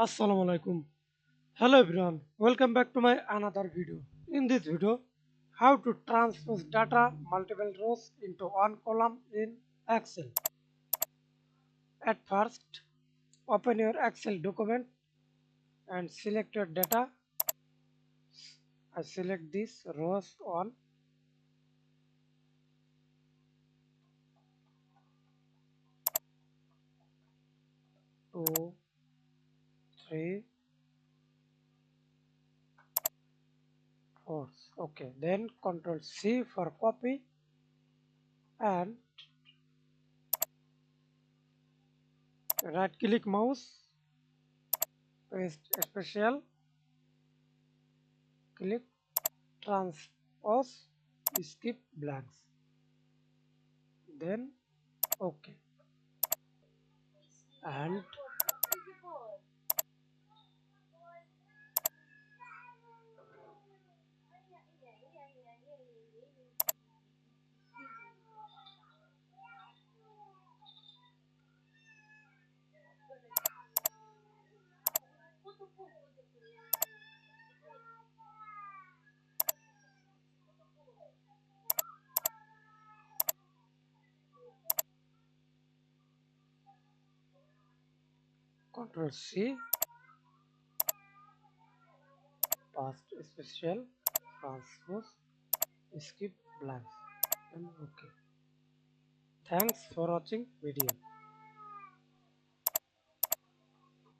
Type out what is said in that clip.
Assalamu alaikum. Hello everyone. Welcome back to my another video. In this video, how to transpose data multiple rows into one column in Excel. At first, open your Excel document and select your data. I select this rows 1, 2, 3, 4. Okay, then Control C for copy and right click mouse, paste special, click transpose, skip blanks, then OK, and Ctrl C, past special, transpose, skip blanks, and OK. Thanks for watching video.